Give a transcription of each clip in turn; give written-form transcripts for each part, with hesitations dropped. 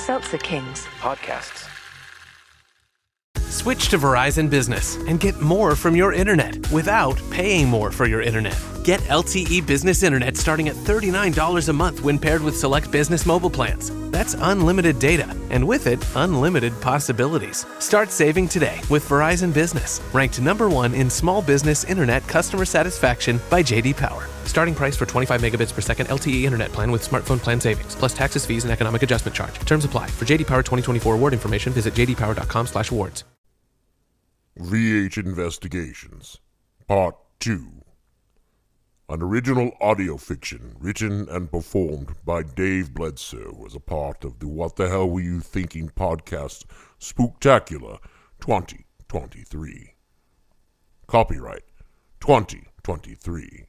Seltzer Kings. Podcasts. Switch to Verizon Business and get more from your internet without paying more for your internet. Get LTE Business Internet starting at $39 a month when paired with select business mobile plans. That's unlimited data, and with it, unlimited possibilities. Start saving today with Verizon Business, ranked #1 in small business internet customer satisfaction by J.D. Power. Starting price for 25 megabits per second LTE internet plan with smartphone plan savings, plus taxes, fees, and economic adjustment charge. Terms apply. For J.D. Power 2024 award information, visit jdpower.com/awards. VH Investigations, Part 2. An original audio fiction written and performed by Dave Bledsoe as a part of the What the Hell Were You Thinking podcast Spooktacular 2023. Copyright 2023.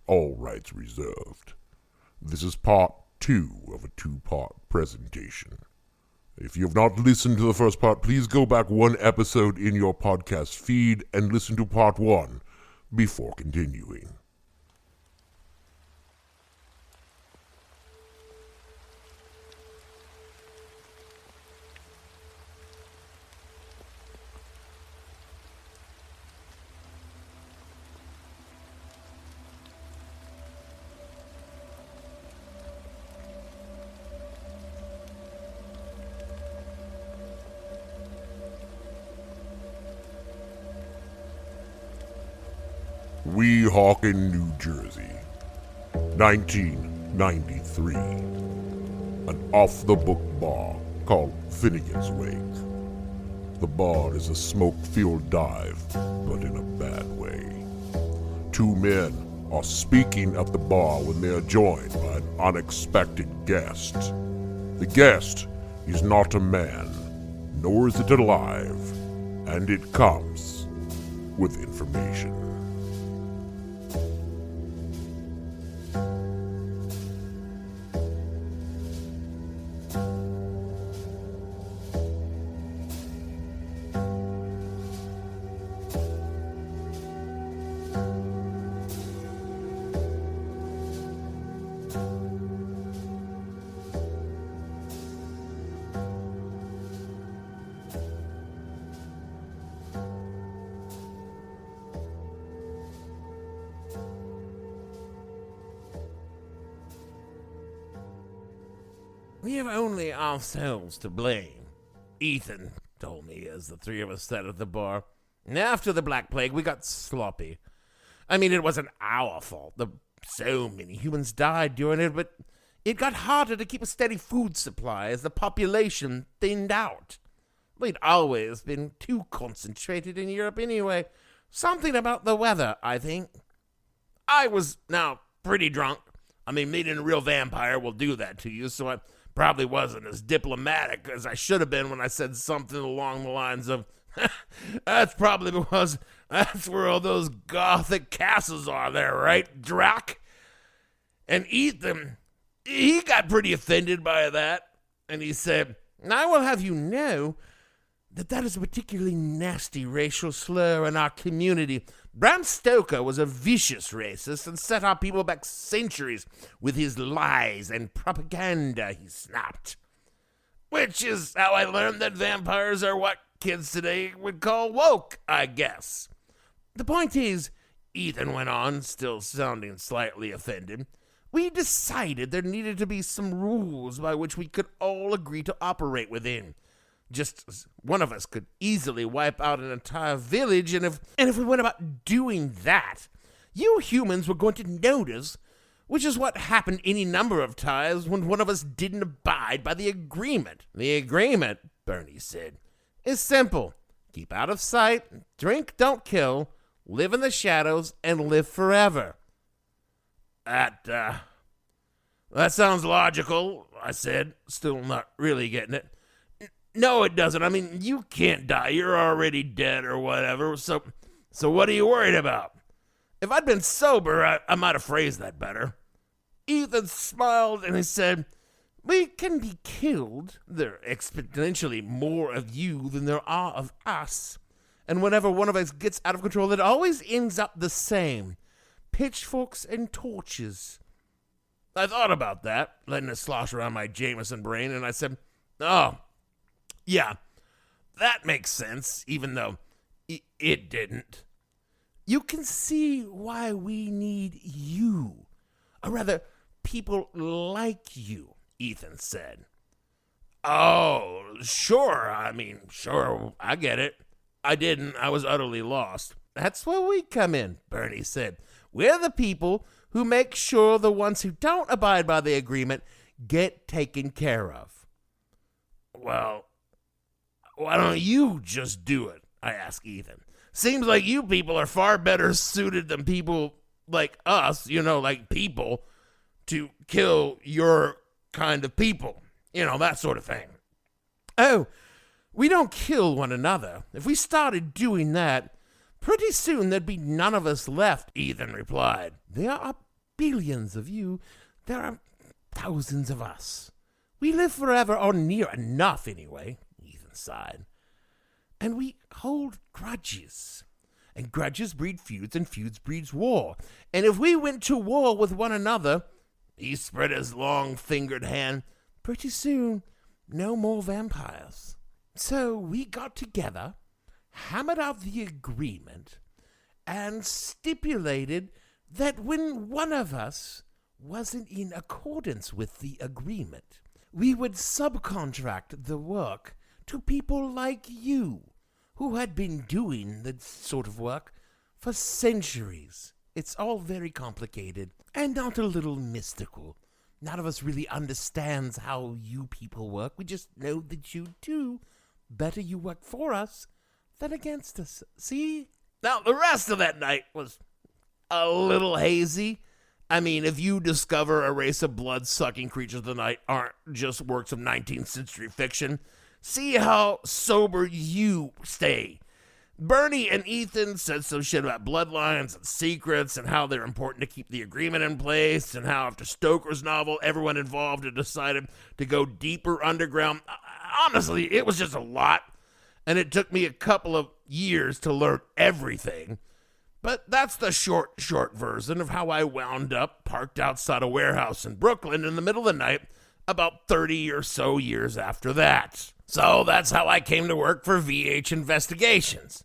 All rights reserved. This is part 2 of a 2-part presentation. If you have not listened to the first part, please go back 1 episode in your podcast feed and listen to part 1 before continuing. Weehawken, New Jersey, 1993. An off-the-book bar called Finnegan's Wake. The bar is a smoke-filled dive, but in a bad way. 2 men are speaking at the bar when they are joined by an unexpected guest. The guest is not a man, nor is it alive, and it comes with information. We have only ourselves to blame, Ethan told me as the 3 of us sat at the bar. After the Black Plague, we got sloppy. I mean, it wasn't our fault. So many humans died during it, but it got harder to keep a steady food supply as the population thinned out. We'd always been too concentrated in Europe anyway. Something about the weather, I think. I was now pretty drunk. I mean, meeting a real vampire will do that to you, so I probably wasn't as diplomatic as I should have been when I said something along the lines of, that's probably because that's where all those gothic castles are there, right, Drac? And Ethan, he got pretty offended by that, and he said, I will have you know that is a particularly nasty racial slur in our community. Bram Stoker was a vicious racist and set our people back centuries with his lies and propaganda, he snapped. Which is how I learned that vampires are what kids today would call woke, I guess. The point is, Ethan went on, still sounding slightly offended, we decided there needed to be some rules by which we could all agree to operate within. Just as one of us could easily wipe out an entire village, and if we went about doing that, you humans were going to notice, which is what happened any number of times when one of us didn't abide by the agreement. The agreement, Bernie said, is simple. Keep out of sight, drink, don't kill, live in the shadows, and live forever. That sounds logical, I said, still not really getting it. No, it doesn't. I mean, you can't die. You're already dead or whatever. So what are you worried about? If I'd been sober, I might have phrased that better. Ethan smiled and he said, we can be killed. There are exponentially more of you than there are of us. And whenever one of us gets out of control, it always ends up the same. Pitchforks and torches. I thought about that, letting it slosh around my Jameson brain, and I said, Oh, yeah, that makes sense, even though it didn't. You can see why we need you. Or rather, people like you, Ethan said. Oh, sure. Sure, I get it. I didn't. I was utterly lost. That's where we come in, Bernie said. We're the people who make sure the ones who don't abide by the agreement get taken care of. Well, why don't you just do it? I asked Ethan. Seems like you people are far better suited than people like us, like people, to kill your kind of people. That sort of thing. Oh, we don't kill one another. If we started doing that, pretty soon there'd be none of us left, Ethan replied. There are billions of you. There are thousands of us. We live forever, or near enough anyway, Ethan sighed. And we hold grudges. And grudges breed feuds, and feuds breeds war. And if we went to war with one another, he spread his long-fingered hand, pretty soon, no more vampires. So we got together, hammered out the agreement, and stipulated that when one of us wasn't in accordance with the agreement, we would subcontract the work to people like you, who had been doing the sort of work for centuries. It's all very complicated and not a little mystical. None of us really understands how you people work. We just know that you do. Better you work for us than against us. See? Now, the rest of that night was a little hazy. If you discover a race of blood-sucking creatures of the night aren't just works of 19th century fiction, see how sober you stay. Bernie and Ethan said some shit about bloodlines and secrets and how they're important to keep the agreement in place, and how after Stoker's novel, everyone involved had decided to go deeper underground. Honestly, it was just a lot, and it took me a couple of years to learn everything. But that's the short version of how I wound up parked outside a warehouse in Brooklyn in the middle of the night about 30 or so years after that. So that's how I came to work for VH Investigations.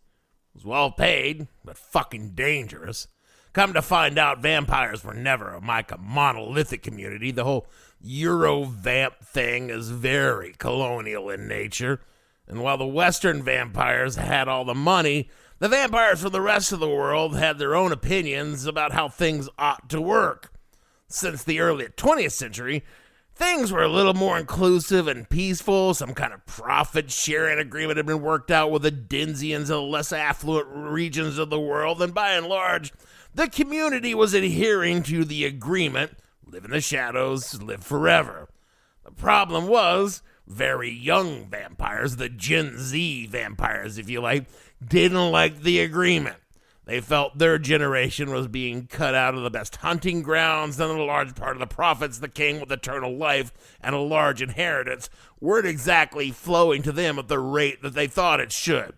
It was well paid, but fucking dangerous. Come to find out, vampires were never a monolithic community. The whole Euro-vamp thing is very colonial in nature. And while the Western vampires had all the money, the vampires from the rest of the world had their own opinions about how things ought to work. Since the early 20th century, things were a little more inclusive and peaceful. Some kind of profit-sharing agreement had been worked out with the Dinsians and the less affluent regions of the world, and by and large, the community was adhering to the agreement, live in the shadows, live forever. The problem was, very young vampires, the Gen Z vampires, if you like, didn't like the agreement. They felt their generation was being cut out of the best hunting grounds, and a large part of the profits that came with eternal life and a large inheritance weren't exactly flowing to them at the rate that they thought it should.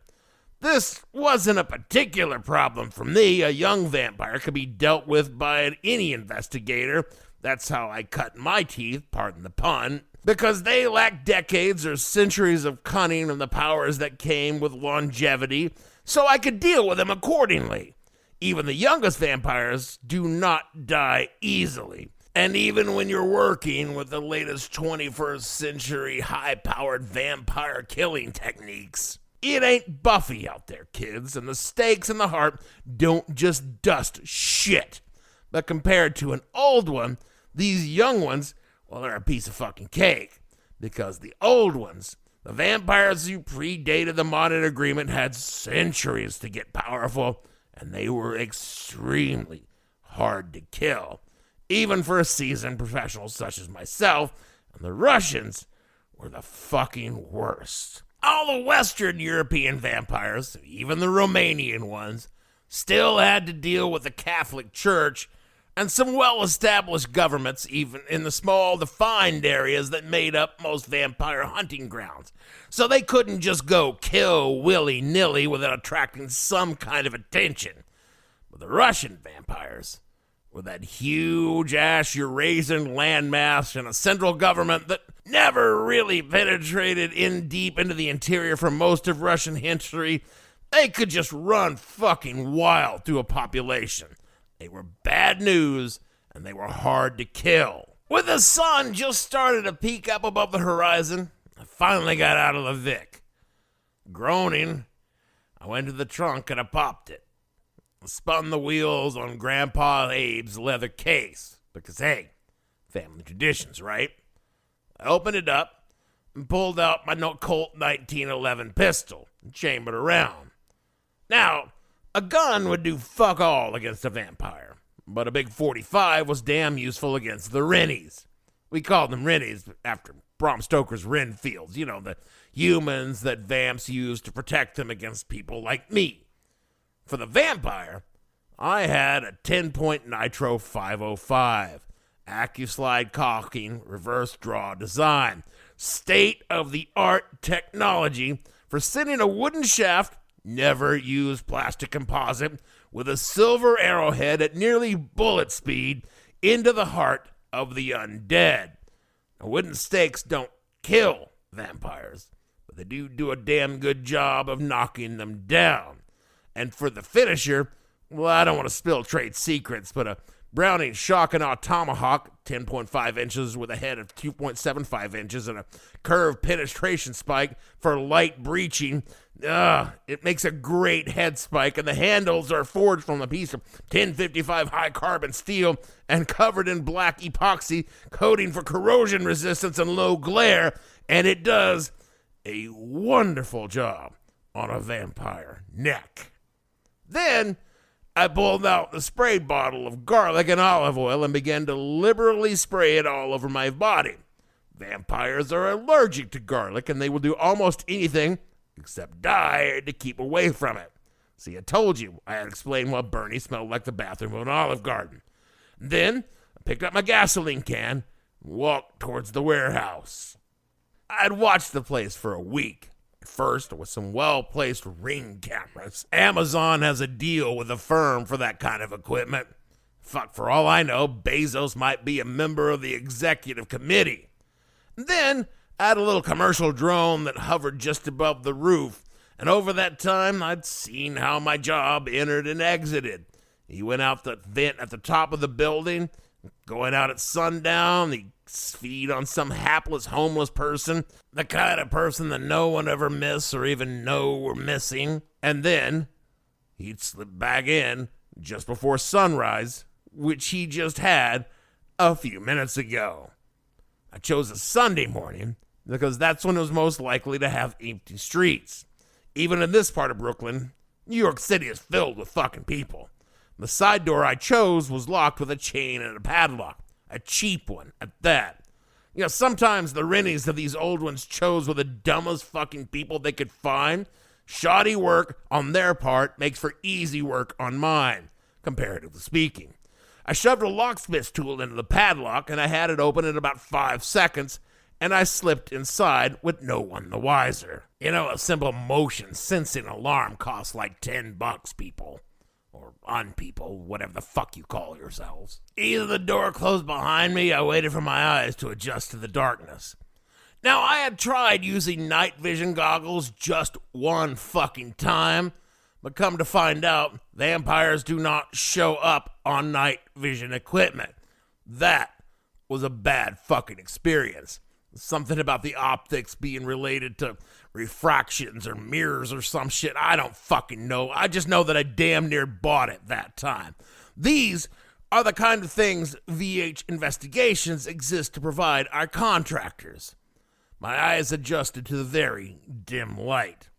This wasn't a particular problem for me. A young vampire could be dealt with by any investigator. That's how I cut my teeth, pardon the pun, because they lacked decades or centuries of cunning and the powers that came with longevity, so I could deal with them accordingly. Even the youngest vampires do not die easily. And even when you're working with the latest 21st century high-powered vampire killing techniques, it ain't Buffy out there, kids, and the stakes in the heart don't just dust shit. But compared to an old one, these young ones, well, they're a piece of fucking cake. Because the old ones, the vampires who predated the modern agreement, had centuries to get powerful, and they were extremely hard to kill, even for a seasoned professional such as myself. And the Russians were the fucking worst. All the Western European vampires, even the Romanian ones, still had to deal with the Catholic Church and some well-established governments, even in the small, defined areas that made up most vampire hunting grounds. So they couldn't just go kill willy-nilly without attracting some kind of attention. But the Russian vampires, with that huge-ass Eurasian landmass and a central government that never really penetrated in deep into the interior for most of Russian history. They could just run fucking wild through a population. They were bad news, and they were hard to kill. When the sun just started to peek up above the horizon, I finally got out of the Vic. Groaning, I went to the trunk and I popped it. I spun the wheels on Grandpa Abe's leather case, because hey, family traditions, right? I opened it up and pulled out my Colt 1911 pistol and chambered around. Now, a gun would do fuck all against a vampire, but a big 45 was damn useful against the Rennies. We called them Rennies after Bram Stoker's Renfields, you know, the humans that vamps use to protect them against people like me. For the vampire, I had a 10-point Nitro 505, AccuSlide cocking, reverse draw design, state-of-the-art technology for sending a wooden shaft, never used plastic composite, with a silver arrowhead at nearly bullet speed into the heart of the undead. Now, wooden stakes don't kill vampires, but they do a damn good job of knocking them down. And for the finisher, well, I don't want to spill trade secrets, but a Browning shock and awe tomahawk, 10.5 inches with a head of 2.75 inches and a curved penetration spike for light breaching. It makes a great head spike, and the handles are forged from a piece of 1055 high carbon steel and covered in black epoxy coating for corrosion resistance and low glare, and it does a wonderful job on a vampire neck. Then I pulled out the spray bottle of garlic and olive oil and began to liberally spray it all over my body. Vampires are allergic to garlic, and they will do almost anything except die to keep away from it. See, I told you I had explained why Bernie smelled like the bathroom of an Olive Garden. Then I picked up my gasoline can and walked towards the warehouse. I'd watched the place for a week. First, with some well-placed Ring cameras. Amazon has a deal with a firm for that kind of equipment. Fuck, for all I know, Bezos might be a member of the executive committee. Then, I had a little commercial drone that hovered just above the roof, and over that time, I'd seen how my job entered and exited. He went out the vent at the top of the building, going out at sundown, he'd feed on some hapless homeless person, the kind of person that no one ever miss or even know we're missing, and then he'd slip back in just before sunrise, which he just had a few minutes ago. I chose a Sunday morning because that's when it was most likely to have empty streets. Even in this part of Brooklyn, New York City is filled with fucking people. The side door I chose was locked with a chain and a padlock. A cheap one, at that. You know, sometimes the Rennies of these old ones chose with the dumbest fucking people they could find. Shoddy work on their part makes for easy work on mine, comparatively speaking. I shoved a locksmith's tool into the padlock, and I had it open in about 5 seconds, and I slipped inside with no one the wiser. You know, a simple motion sensing alarm costs like $10, people. Or unpeople, whatever the fuck you call yourselves. Either the door closed behind me, I waited for my eyes to adjust to the darkness. Now, I had tried using night vision goggles just one fucking time, but come to find out, vampires do not show up on night vision equipment. That was a bad fucking experience. Something about the optics being related to refractions or mirrors or some shit. I don't fucking know. I just know that I damn near bought it that time. These are the kind of things VH Investigations exist to provide our contractors. My eyes adjusted to the very dim light.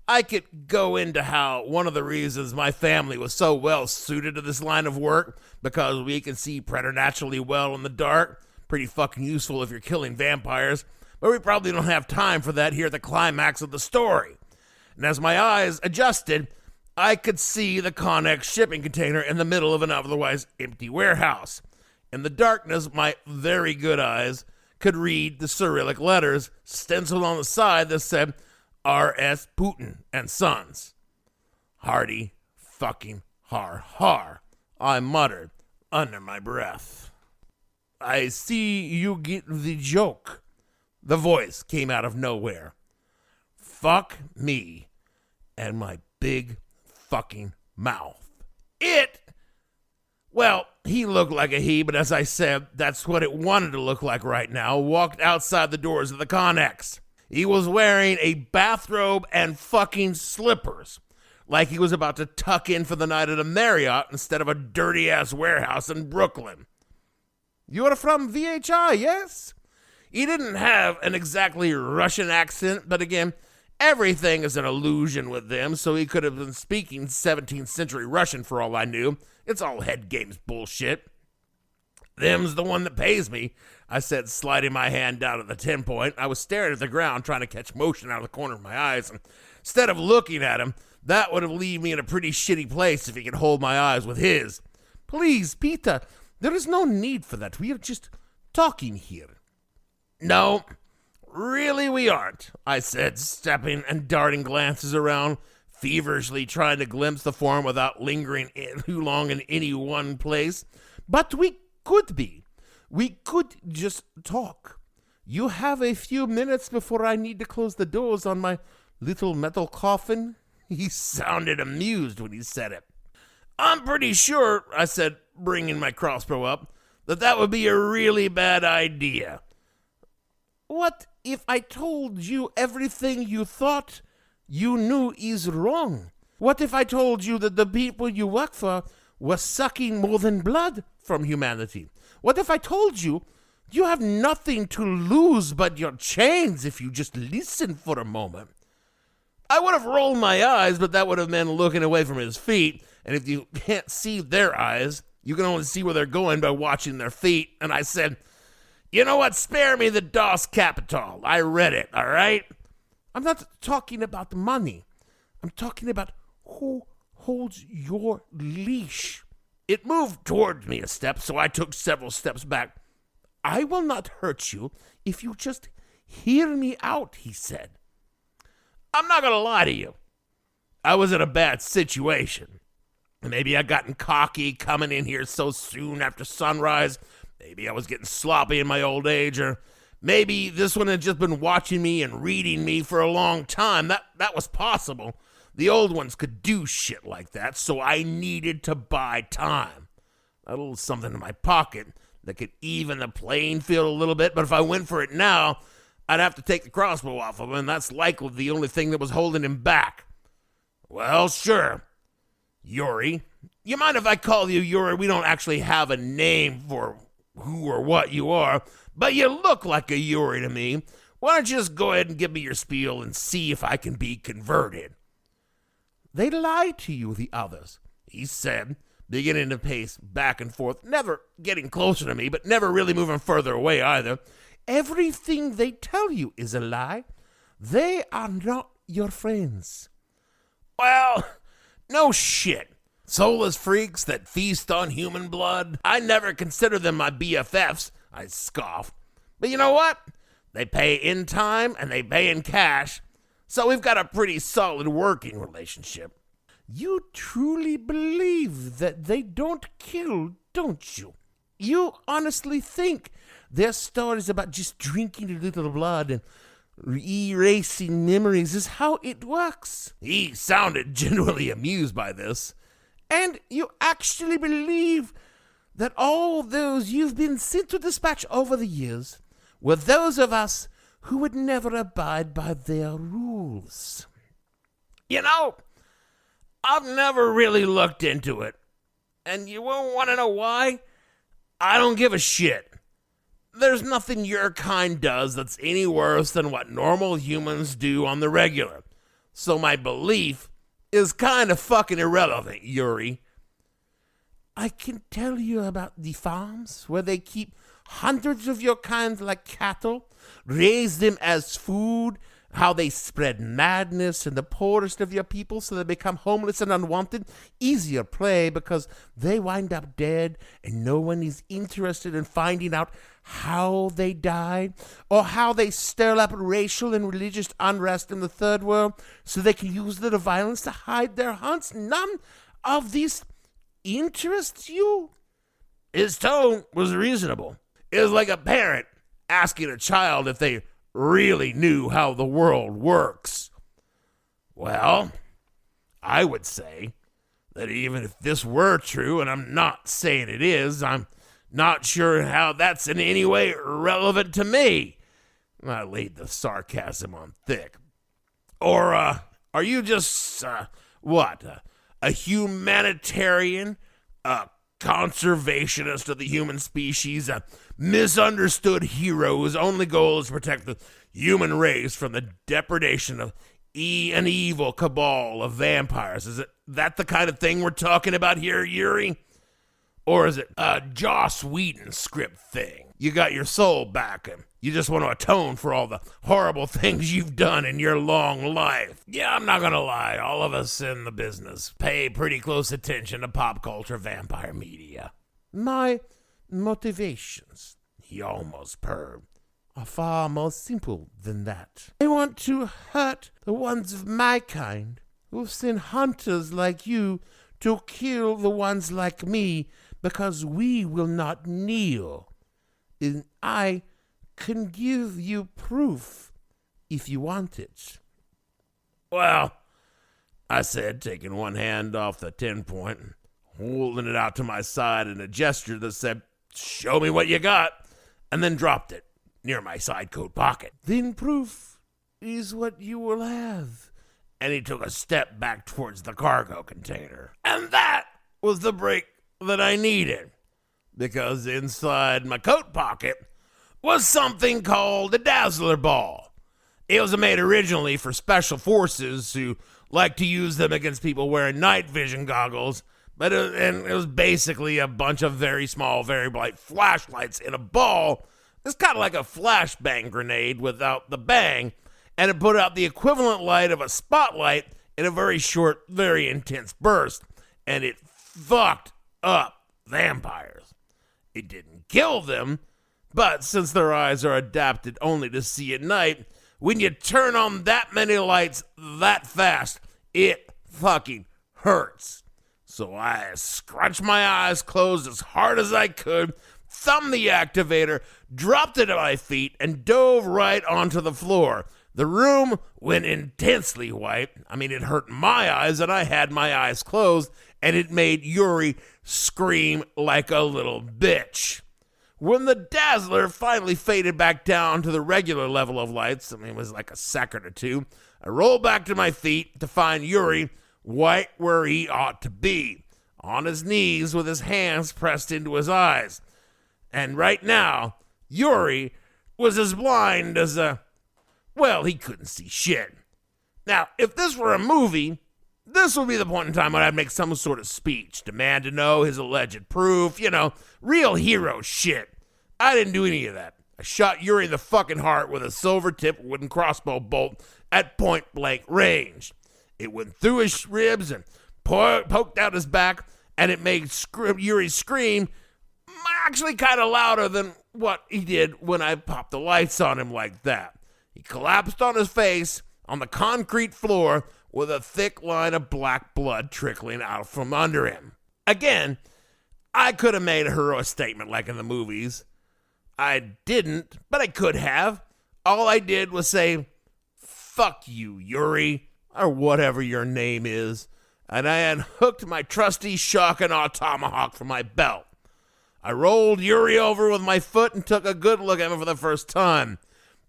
I could go into how one of the reasons my family was so well suited to this line of work, because we can see preternaturally well in the dark. Pretty fucking useful if you're killing vampires, but we probably don't have time for that here at the climax of the story. And as my eyes adjusted, I could see the Connex shipping container in the middle of an otherwise empty warehouse. In the darkness, my very good eyes could read the Cyrillic letters stenciled on the side that said R.S. Putin and Sons. Hardy fucking har, I muttered under my breath. I see you get the joke. The voice came out of nowhere. Fuck me and my big fucking mouth. Well, he looked like a he, but as I said, that's what it wanted to look like right now. Walked outside the doors of the Connex. He was wearing a bathrobe and fucking slippers, like he was about to tuck in for the night at a Marriott instead of a dirty-ass warehouse in Brooklyn. You're from VHI, yes? He didn't have an exactly Russian accent, but again, everything is an illusion with them, so he could have been speaking 17th century Russian for all I knew. It's all head games bullshit. Them's the one that pays me, I said, sliding my hand down at the 10-point. I was staring at the ground, trying to catch motion out of the corner of my eyes, and instead of looking at him, that would have left me in a pretty shitty place if he could hold my eyes with his. Please, Peter, there is no need for that. We are just talking here. No, really we aren't, I said, stepping and darting glances around, feverishly trying to glimpse the form without lingering too long in any one place. But we could be. We could just talk. You have a few minutes before I need to close the doors on my little metal coffin? He sounded amused when he said it. I'm pretty sure, I said, bringing my crossbow up, that would be a really bad idea. What if I told you everything you thought you knew is wrong? What if I told you that the people you work for were sucking more than blood from humanity? What if I told you you have nothing to lose but your chains if you just listen for a moment? I would have rolled my eyes, but that would have meant looking away from his feet, and if you can't see their eyes, you can only see where they're going by watching their feet. And I said, you know what? Spare me the Das Kapital. I read it, all right? I'm not talking about the money. I'm talking about who holds your leash. It moved towards me a step, so I took several steps back. I will not hurt you if you just hear me out, he said. I'm not going to lie to you. I was in a bad situation. Maybe I gotten cocky coming in here so soon after sunrise. Maybe I was getting sloppy in my old age, or maybe this one had just been watching me and reading me for a long time. That was possible. The old ones could do shit like that, so I needed to buy time. A little something in my pocket that could even the playing field a little bit, but if I went for it now, I'd have to take the crossbow off of him, and that's likely the only thing that was holding him back. Well, sure. Yuri. You mind if I call you Yuri? We don't actually have a name for who or what you are, but you look like a Yuri to me. Why don't you just go ahead and give me your spiel and see if I can be converted? They lied to you, the others, he said, beginning to pace back and forth, never getting closer to me, but never really moving further away either. Everything they tell you is a lie. They are not your friends. Well, no shit. Soulless freaks that feast on human blood. I never consider them my BFFs, I scoffed. But you know what? They pay in time and they pay in cash. So we've got a pretty solid working relationship. You truly believe that they don't kill, don't you? You honestly think their stories about just drinking a little blood and erasing memories is how it works? He sounded genuinely amused by this. And you actually believe that all those you've been sent to dispatch over the years were those of us who would never abide by their rules? You know, I've never really looked into it. And you won't want to know why? I don't give a shit. There's nothing your kind does that's any worse than what normal humans do on the regular. So my belief is kind of fucking irrelevant, Yuri. I can tell you about the farms where they keep hundreds of your kind like cattle, raise them as food, how they spread madness in the poorest of your people so they become homeless and unwanted. Easier prey because they wind up dead and no one is interested in finding out how they died or how they stir up racial and religious unrest in the third world so they can use the violence to hide their hunts. None of these interests you? His tone was reasonable. It was like a parent asking a child if they really knew how the world works. Well, I would say that even if this were true, and I'm not saying it is, I'm not sure how that's in any way relevant to me. I laid the sarcasm on thick. Or, are you just, a humanitarian, a conservationist of the human species, a misunderstood hero whose only goal is to protect the human race from the depredation of an evil cabal of vampires? Is it that the kind of thing we're talking about here, Yuri? Or is it a Joss Whedon script thing? You got your soul back and you just want to atone for all the horrible things you've done in your long life. Yeah, I'm not gonna lie, all of us in the business pay pretty close attention to pop culture vampire media. My motivations, he almost purred, are far more simple than that. I want to hurt the ones of my kind who've sent hunters like you to kill the ones like me because we will not kneel. And I can give you proof if you want it. Well, I said, taking one hand off the 10-point and holding it out to my side in a gesture that said, "Show me what you got," and then dropped it near my side coat pocket. Then proof is what you will have. And he took a step back towards the cargo container. And that was the break that I needed, because inside my coat pocket was something called a Dazzler Ball. It was made originally for special forces who like to use them against people wearing night vision goggles, but it was basically a bunch of very small, very bright flashlights in a ball. It's kind of like a flashbang grenade without the bang, and it put out the equivalent light of a spotlight in a very short, very intense burst, and it fucked up vampires. It didn't kill them, but since their eyes are adapted only to see at night, when you turn on that many lights that fast, it fucking hurts. So I scrunched my eyes closed as hard as I could, thumbed the activator, dropped it at my feet, and dove right onto the floor. The room went intensely white. I mean, it hurt my eyes, and I had my eyes closed, and it made Yuri scream like a little bitch. When the dazzler finally faded back down to the regular level of lights, I mean, it was like a second or two, I rolled back to my feet to find Yuri right where he ought to be, on his knees with his hands pressed into his eyes. And right now, Yuri was as blind as well, he couldn't see shit. Now, if this were a movie, this would be the point in time when I'd make some sort of speech, demand to know his alleged proof, real hero shit. I didn't do any of that. I shot Yuri in the fucking heart with a silver-tipped wooden crossbow bolt at point-blank range. It went through his ribs and poked out his back, and it made Yuri scream actually kind of louder than what he did when I popped the lights on him like that. He collapsed on his face on the concrete floor with a thick line of black blood trickling out from under him. Again, I could have made a heroic statement like in the movies. I didn't, but I could have. All I did was say, "Fuck you, Yuri," or whatever your name is, and I unhooked my trusty shock and awe tomahawk from my belt. I rolled Yuri over with my foot and took a good look at him for the first time.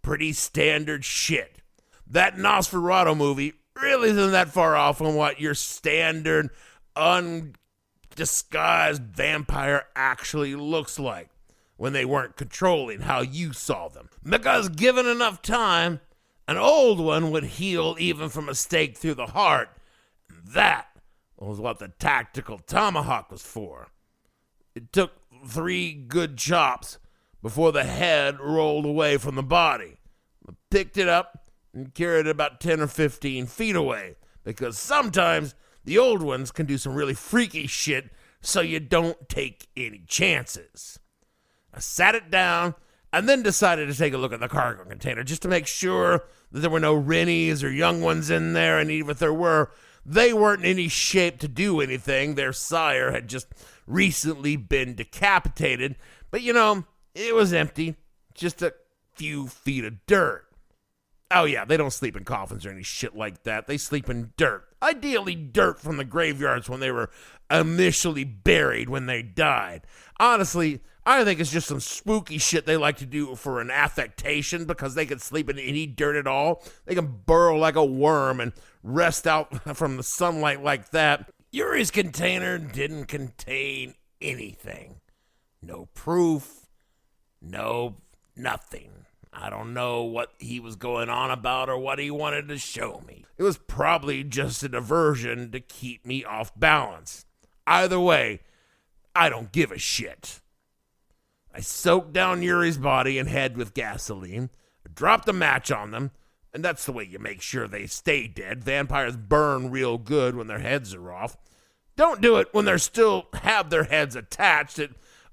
Pretty standard shit. That Nosferatu movie really isn't that far off from what your standard, undisguised vampire actually looks like when they weren't controlling how you saw them. Because given enough time, an old one would heal even from a stake through the heart. That was what the tactical tomahawk was for. It took 3 good chops before the head rolled away from the body. I picked it up and carried it about 10 or 15 feet away, because sometimes the old ones can do some really freaky shit, so you don't take any chances. I sat it down and then decided to take a look at the cargo container just to make sure that there were no Rennies or young ones in there, and even if there were, they weren't in any shape to do anything. Their sire had just recently been decapitated, but it was empty, just a few feet of dirt. Oh yeah, they don't sleep in coffins or any shit like that. They sleep in dirt. Ideally dirt from the graveyards when they were initially buried when they died. Honestly, I think it's just some spooky shit they like to do for an affectation because they can sleep in any dirt at all. They can burrow like a worm and rest out from the sunlight like that. Yuri's container didn't contain anything. No proof. No nothing. I don't know what he was going on about or what he wanted to show me. It was probably just a diversion to keep me off balance. Either way, I don't give a shit. I soaked down Yuri's body and head with gasoline, dropped a match on them, and that's the way you make sure they stay dead. Vampires burn real good when their heads are off. Don't do it when they still have their heads attached. It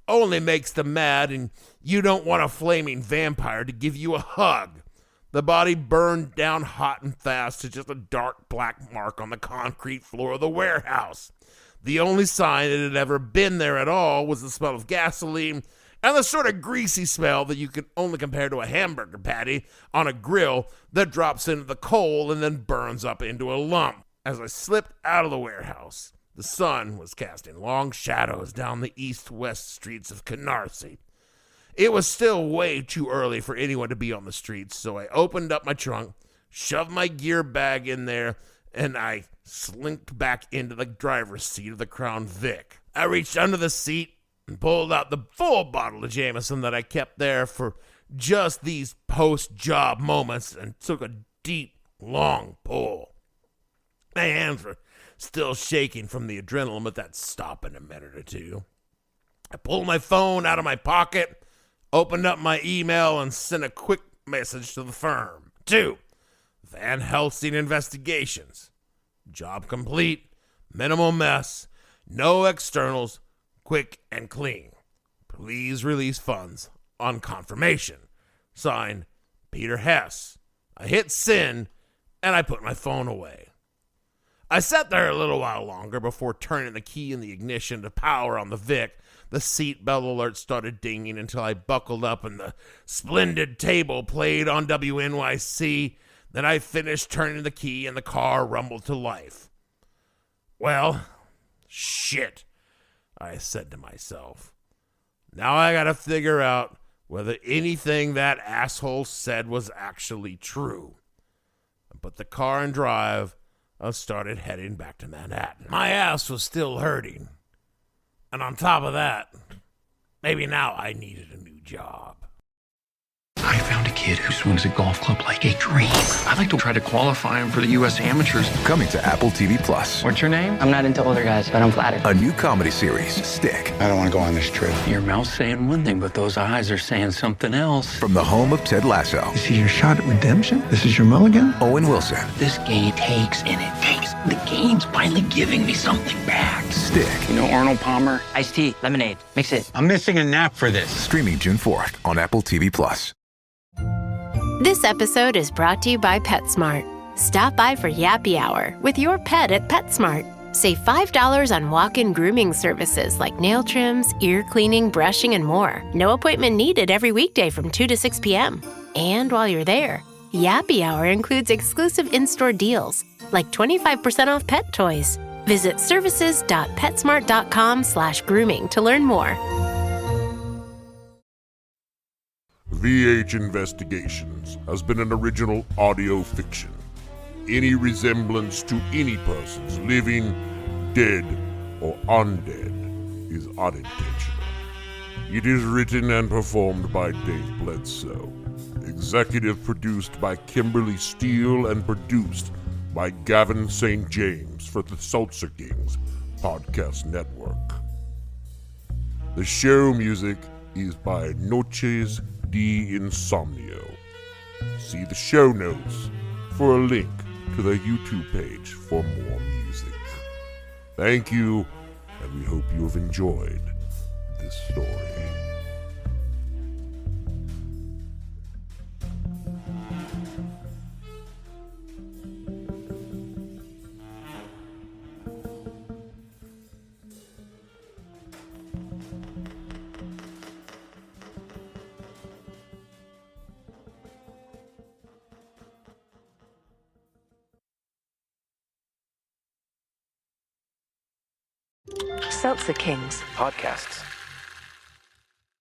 only makes them mad, and you don't want a flaming vampire to give you a hug. The body burned down hot and fast to just a dark black mark on the concrete floor of the warehouse. The only sign it had ever been there at all was the smell of gasoline and the sort of greasy smell that you can only compare to a hamburger patty on a grill that drops into the coal and then burns up into a lump. As I slipped out of the warehouse, the sun was casting long shadows down the east-west streets of Canarsie. It was still way too early for anyone to be on the streets, so I opened up my trunk, shoved my gear bag in there, and I slinked back into the driver's seat of the Crown Vic. I reached under the seat and pulled out the full bottle of Jameson that I kept there for just these post-job moments and took a deep, long pull. My hands were still shaking from the adrenaline, but that stopped in a minute or two. I pulled my phone out of my pocket, opened up my email, and sent a quick message to the firm. 2. Van Helsing Investigations. Job complete. Minimal mess. No externals. Quick and clean. Please release funds on confirmation. Signed, Peter Hess. I hit send, and I put my phone away. I sat there a little while longer before turning the key in the ignition to power on the Vic. The seatbelt alert started dinging until I buckled up and the splendid table played on WNYC. Then I finished turning the key and the car rumbled to life. Well, shit, I said to myself. Now I gotta figure out whether anything that asshole said was actually true. But the car and drive, I started heading back to Manhattan. My ass was still hurting. And on top of that, maybe now I needed a new job. I found a kid who swims at golf club like a dream. I'd like to try to qualify him for the U.S. Amateurs. Coming to Apple TV+. What's your name? I'm not into older guys, but I'm flattered. A new comedy series, Stick. I don't want to go on this trip. Your mouth's saying one thing, but those eyes are saying something else. From the home of Ted Lasso. This is your shot at redemption? This is your mulligan? Owen Wilson. This game takes and it takes. The game's finally giving me something back. Stick. You know Arnold Palmer? Iced tea, lemonade, mix it. I'm missing a nap for this. Streaming June 4th on Apple TV+. This episode is brought to you by PetSmart. Stop by for Yappy Hour with your pet at PetSmart. Save $5 on walk-in grooming services like nail trims, ear cleaning, brushing, and more. No appointment needed every weekday from 2 to 6 p.m. And while you're there, Yappy Hour includes exclusive in-store deals like 25% off pet toys. Visit services.petsmart.com/grooming to learn more. VH Investigations has been an original audio fiction. Any resemblance to any persons living, dead, or undead is unintentional. It is written and performed by Dave Bledsoe. Executive produced by Kimberly Steele and produced by Gavin St. James for the Seltzer Kings Podcast Network. The show music is by Noches de Insomnio. See the show notes for a link to the YouTube page for more music. Thank you, and we hope you have enjoyed this story. Seltzer Kings. Podcasts.